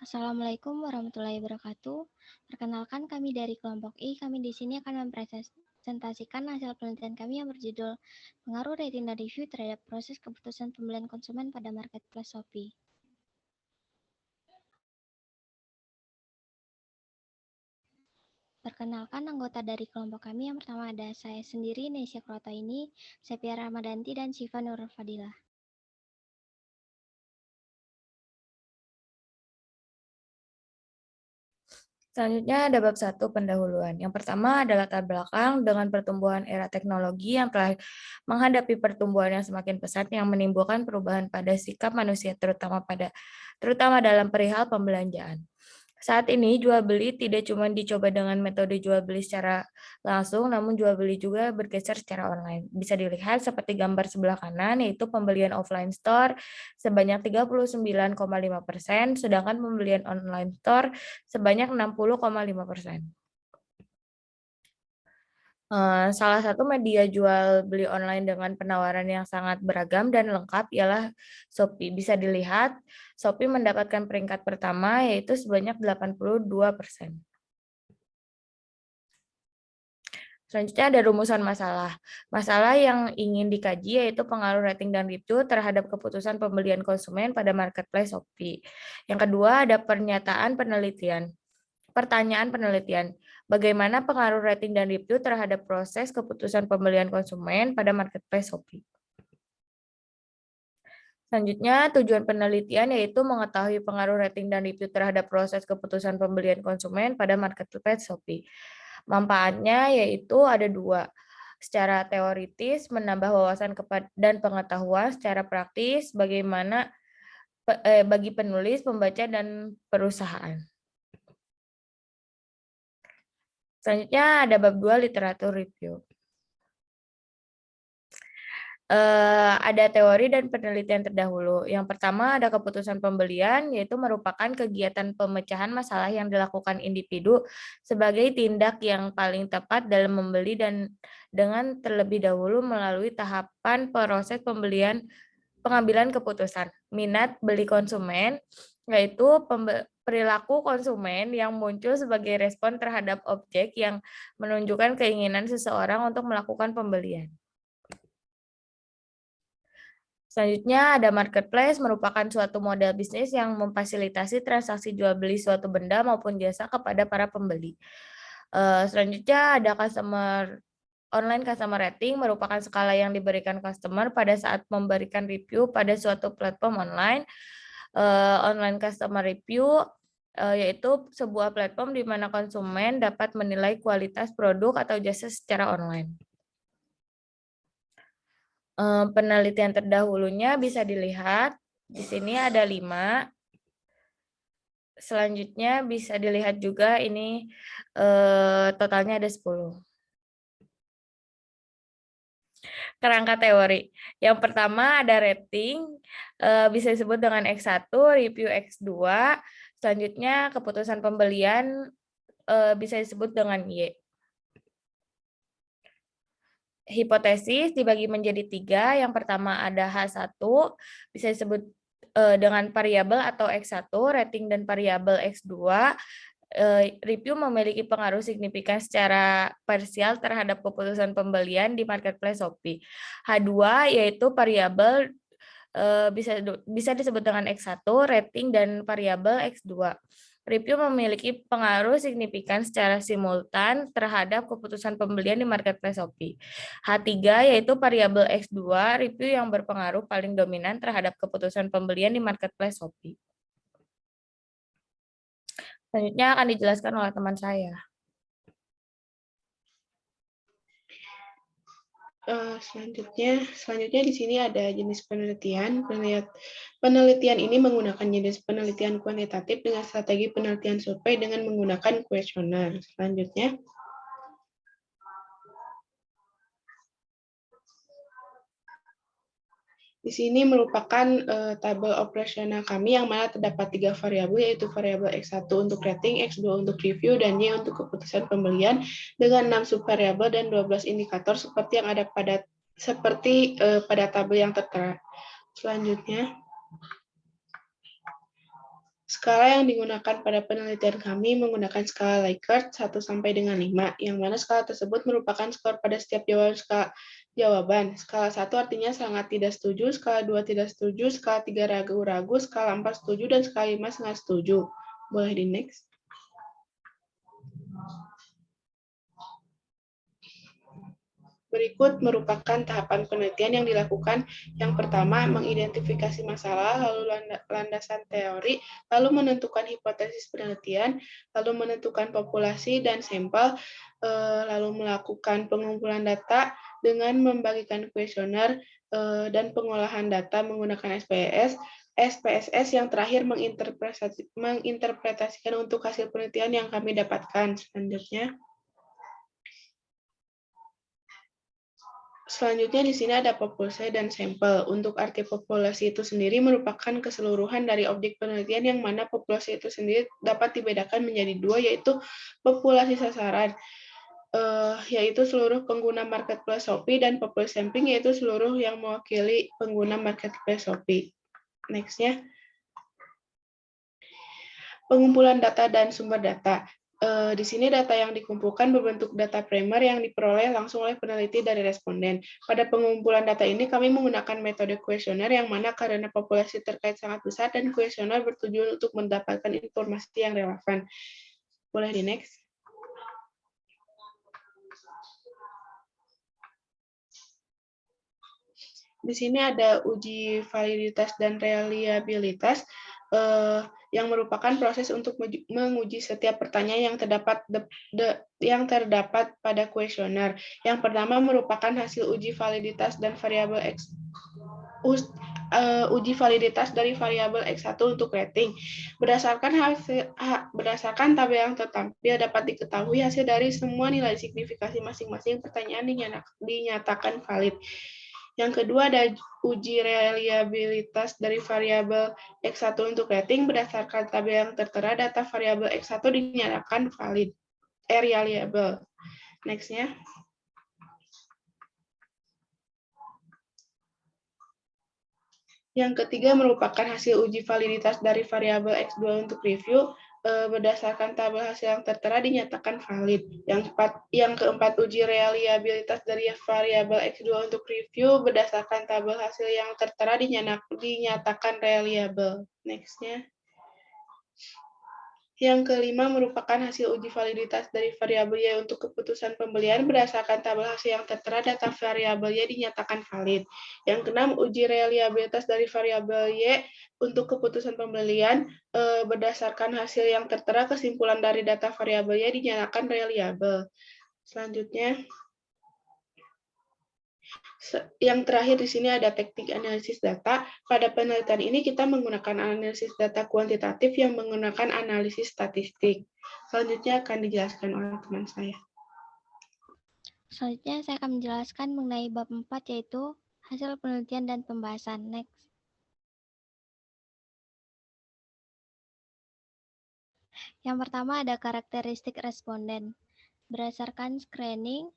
Assalamualaikum warahmatullahi wabarakatuh. Perkenalkan kami dari kelompok I. Kami di sini akan mempresentasikan hasil penelitian kami yang berjudul Pengaruh Rating dan Review terhadap Proses Keputusan Pembelian Konsumen pada Marketplace Shopee. Perkenalkan anggota dari kelompok kami. Yang pertama ada saya sendiri, Nesya Krotaini, Sepia Ramadanti, dan Syifa Nurul Fadilah. Selanjutnya ada bab 1 pendahuluan. Yang pertama adalah latar belakang dengan pertumbuhan era teknologi yang telah menghadapi pertumbuhan yang semakin pesat yang menimbulkan perubahan pada sikap manusia terutama dalam perihal pembelanjaan. Saat ini jual beli tidak cuma dicoba dengan metode jual beli secara langsung, namun jual beli juga bergeser secara online. Bisa dilihat seperti gambar sebelah kanan, yaitu pembelian offline store sebanyak 39,5%, sedangkan pembelian online store sebanyak 60,5%. Salah satu media jual beli online dengan penawaran yang sangat beragam dan lengkap ialah Shopee. Bisa dilihat, Shopee mendapatkan peringkat pertama yaitu sebanyak 82%. Selanjutnya ada rumusan masalah. Masalah yang ingin dikaji yaitu pengaruh rating dan review terhadap keputusan pembelian konsumen pada marketplace Shopee. Yang kedua ada pertanyaan penelitian. Bagaimana pengaruh rating dan review terhadap proses keputusan pembelian konsumen pada marketplace Shopee? Selanjutnya, tujuan penelitian yaitu mengetahui pengaruh rating dan review terhadap proses keputusan pembelian konsumen pada marketplace Shopee. Manfaatnya yaitu ada dua. Secara teoritis, menambah wawasan dan pengetahuan. Secara praktis, bagi penulis, pembaca, dan perusahaan. Selanjutnya ada bab 2 literatur review. Ada teori dan penelitian terdahulu. Yang pertama ada keputusan pembelian, yaitu merupakan kegiatan pemecahan masalah yang dilakukan individu sebagai tindak yang paling tepat dalam membeli dan dengan terlebih dahulu melalui tahapan proses pengambilan keputusan. Minat beli konsumen, yaitu perilaku konsumen yang muncul sebagai respon terhadap objek yang menunjukkan keinginan seseorang untuk melakukan pembelian. Selanjutnya ada marketplace merupakan suatu model bisnis yang memfasilitasi transaksi jual beli suatu benda maupun jasa kepada para pembeli. Selanjutnya ada online customer rating merupakan skala yang diberikan customer pada saat memberikan review pada suatu platform online. Online customer review yaitu sebuah platform di mana konsumen dapat menilai kualitas produk atau jasa secara online. Penelitian terdahulunya bisa dilihat. Di sini ada 5. Selanjutnya bisa dilihat juga ini totalnya ada 10. Kerangka teori. Yang pertama ada rating, bisa disebut dengan X1, review X2. Selanjutnya keputusan pembelian bisa disebut dengan Y. Hipotesis dibagi menjadi 3. Yang pertama ada H1, bisa disebut dengan variabel atau X1, rating dan variabel X2. Review memiliki pengaruh signifikan secara parsial terhadap keputusan pembelian di marketplace Shopee. H2 yaitu variabel bisa disebut dengan X1, rating dan variabel X2. Review memiliki pengaruh signifikan secara simultan terhadap keputusan pembelian di marketplace Shopee. H3 yaitu variabel X2, review yang berpengaruh paling dominan terhadap keputusan pembelian di marketplace Shopee. Selanjutnya akan dijelaskan oleh teman saya. Selanjutnya di sini ada jenis penelitian. Penelitian ini menggunakan jenis penelitian kuantitatif dengan strategi penelitian survei dengan menggunakan kuesioner. Selanjutnya, di sini merupakan tabel operasional kami yang mana terdapat 3 variabel, yaitu variabel X1 untuk rating, X2 untuk review, dan Y untuk keputusan pembelian dengan 6 subvariabel dan 12 indikator seperti yang ada pada tabel yang tertera. Selanjutnya, Skala yang digunakan pada penelitian kami menggunakan skala Likert 1 sampai dengan 5, yang mana skala tersebut merupakan skor pada setiap jawaban. Skala 1 artinya sangat tidak setuju, skala 2 tidak setuju, skala 3 ragu-ragu, skala 4 setuju, dan skala 5 sangat setuju. Boleh di next. Berikut merupakan tahapan penelitian yang dilakukan. Yang pertama, mengidentifikasi masalah, lalu landasan teori, lalu menentukan hipotesis penelitian, lalu menentukan populasi dan sampel, lalu melakukan pengumpulan data dengan membagikan kuesioner dan pengolahan data menggunakan SPSS yang terakhir menginterpretasikan untuk hasil penelitian yang kami dapatkan. Selanjutnya di sini ada populasi dan sampel. Untuk arti populasi itu sendiri merupakan keseluruhan dari objek penelitian yang mana populasi itu sendiri dapat dibedakan menjadi dua, yaitu populasi sasaran, yaitu seluruh pengguna marketplace Shopee, dan populasi sampling, yaitu seluruh yang mewakili pengguna marketplace Shopee. Next-nya. Pengumpulan data dan sumber data. Di sini data yang dikumpulkan berbentuk data primer yang diperoleh langsung oleh peneliti dari responden. Pada pengumpulan data ini kami menggunakan metode kuesioner yang mana karena populasi terkait sangat besar dan kuesioner bertujuan untuk mendapatkan informasi yang relevan. Boleh di next. Di sini ada uji validitas dan reliabilitas yang merupakan proses untuk menguji setiap pertanyaan yang terdapat pada kuesioner. Yang pertama merupakan hasil uji validitas dan variabel X. Uji validitas dari variabel X1 untuk rating. Berdasarkan tabel yang tertampil dapat diketahui hasil dari semua nilai signifikasi masing-masing pertanyaan dinyatakan valid. Yang kedua ada uji reliabilitas dari variabel X1 untuk rating. Berdasarkan tabel yang tertera, data variabel X1 dinyatakan valid, reliable. Next-nya. Yang ketiga merupakan hasil uji validitas dari variabel X2 untuk review. Berdasarkan tabel hasil yang tertera dinyatakan valid. Yang keempat, uji reliabilitas dari variabel X2 untuk review. Berdasarkan tabel hasil yang tertera dinyatakan reliable. Next-nya. Yang kelima merupakan hasil uji validitas dari variabel Y untuk keputusan pembelian. Berdasarkan tabel hasil yang tertera, data variabel Y dinyatakan valid. Yang keenam, uji reliabilitas dari variabel Y untuk keputusan pembelian. Berdasarkan hasil yang tertera, kesimpulan dari data variabel Y dinyatakan reliable. Selanjutnya, yang terakhir di sini ada teknik analisis data. Pada penelitian ini kita menggunakan analisis data kuantitatif yang menggunakan analisis statistik. Selanjutnya akan dijelaskan oleh teman saya. Selanjutnya saya akan menjelaskan mengenai bab 4, yaitu hasil penelitian dan pembahasan. Next. Yang pertama ada karakteristik responden. Berdasarkan screening,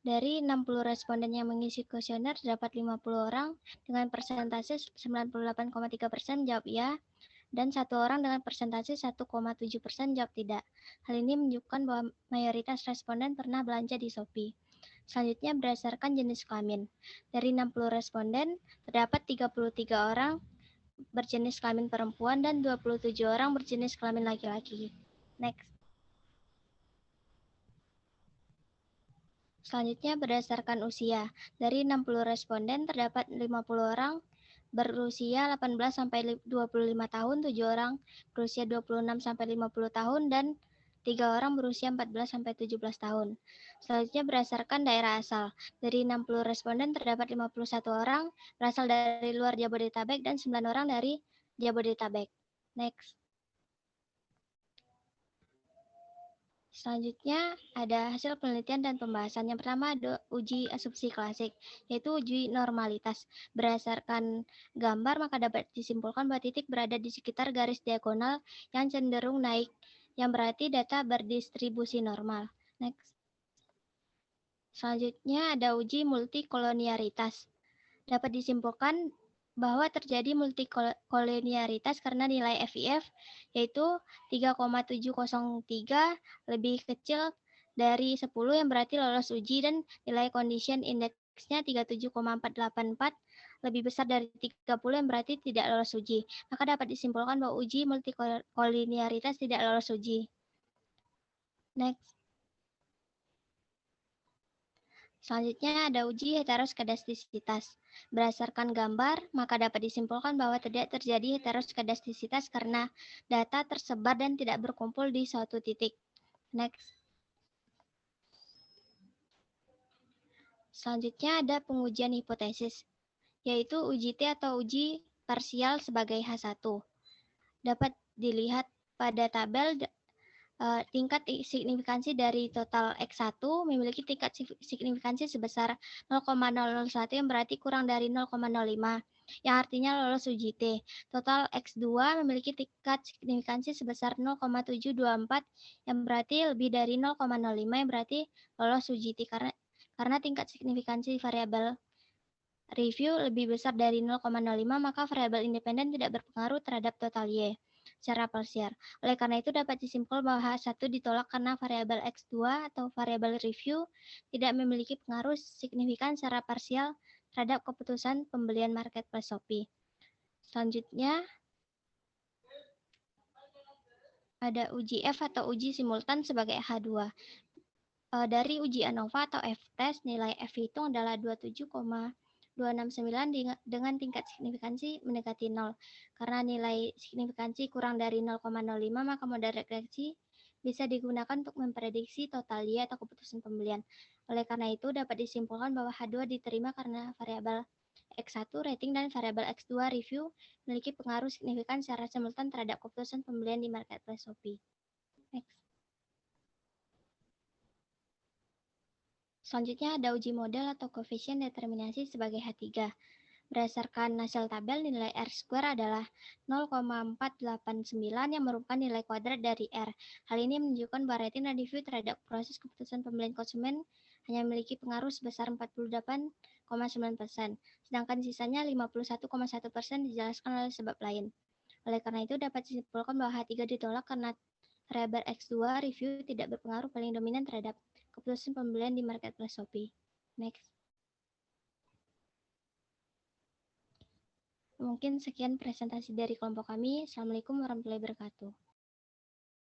dari 60 responden yang mengisi kuesioner, terdapat 50 orang dengan persentase 98,3% jawab ya, dan 1 orang dengan persentase 1,7% jawab tidak. Hal ini menunjukkan bahwa mayoritas responden pernah belanja di Shopee. Selanjutnya berdasarkan jenis kelamin. Dari 60 responden, terdapat 33 orang berjenis kelamin perempuan dan 27 orang berjenis kelamin laki-laki. Next. Selanjutnya berdasarkan usia. Dari 60 responden terdapat 50 orang berusia 18 sampai 25 tahun, 7 orang berusia 26 sampai 50 tahun dan 3 orang berusia 14 sampai 17 tahun. Selanjutnya berdasarkan daerah asal. Dari 60 responden terdapat 51 orang berasal dari luar Jabodetabek dan 9 orang dari Jabodetabek. Next. Selanjutnya ada hasil penelitian dan pembahasan. Yang pertama ada uji asumsi klasik, yaitu uji normalitas. Berdasarkan gambar maka dapat disimpulkan bahwa titik berada di sekitar garis diagonal yang cenderung naik, yang berarti data berdistribusi normal. Next. Selanjutnya ada uji multikolonialitas. Dapat disimpulkan bahwa terjadi multikolonialitas karena nilai FIF yaitu 3,703 lebih kecil dari 10 yang berarti lolos uji dan nilai condition index-nya 37,484 lebih besar dari 30 yang berarti tidak lolos uji. Maka dapat disimpulkan bahwa uji multikolonialitas tidak lolos uji. Next. Selanjutnya ada uji heteroskedastisitas. Berdasarkan gambar, maka dapat disimpulkan bahwa tidak terjadi heteroskedastisitas karena data tersebar dan tidak berkumpul di suatu titik. Next. Selanjutnya ada pengujian hipotesis, yaitu uji T atau uji parsial sebagai H1. Dapat dilihat pada tabel tingkat signifikansi dari total X1 memiliki tingkat signifikansi sebesar 0,001 yang berarti kurang dari 0,05, yang artinya lolos uji T. Total X2 memiliki tingkat signifikansi sebesar 0,724 yang berarti lebih dari 0,05 yang berarti lolos uji T karena tingkat signifikansi variabel review lebih besar dari 0,05 maka variabel independen tidak berpengaruh terhadap total Y secara parsial. Oleh karena itu dapat disimpulkan bahwa H1 ditolak karena variabel X2 atau variabel review tidak memiliki pengaruh signifikan secara parsial terhadap keputusan pembelian marketplace Shopee. Selanjutnya ada uji F atau uji simultan sebagai H2. Dari uji ANOVA atau F-test, nilai F hitung adalah 27,269 dengan tingkat signifikansi mendekati 0. Karena nilai signifikansi kurang dari 0,05, maka model regresi bisa digunakan untuk memprediksi total Y atau keputusan pembelian. Oleh karena itu, dapat disimpulkan bahwa H2 diterima karena variabel X1 rating dan variabel X2 review memiliki pengaruh signifikan secara simultan terhadap keputusan pembelian di marketplace Shopee. Next. Selanjutnya ada uji model atau koefisien determinasi sebagai H3. Berdasarkan hasil tabel, nilai R² adalah 0,489 yang merupakan nilai kuadrat dari R. Hal ini menunjukkan bahwa rating dan review terhadap proses keputusan pembelian konsumen hanya memiliki pengaruh sebesar 48,9%, sedangkan sisanya 51,1% dijelaskan oleh sebab lain. Oleh karena itu, dapat disimpulkan bahwa H3 ditolak karena variabel X2 review tidak berpengaruh paling dominan terhadap keputusan pembelian di marketplace Shopee. Next. Mungkin sekian presentasi dari kelompok kami. Assalamualaikum warahmatullahi wabarakatuh.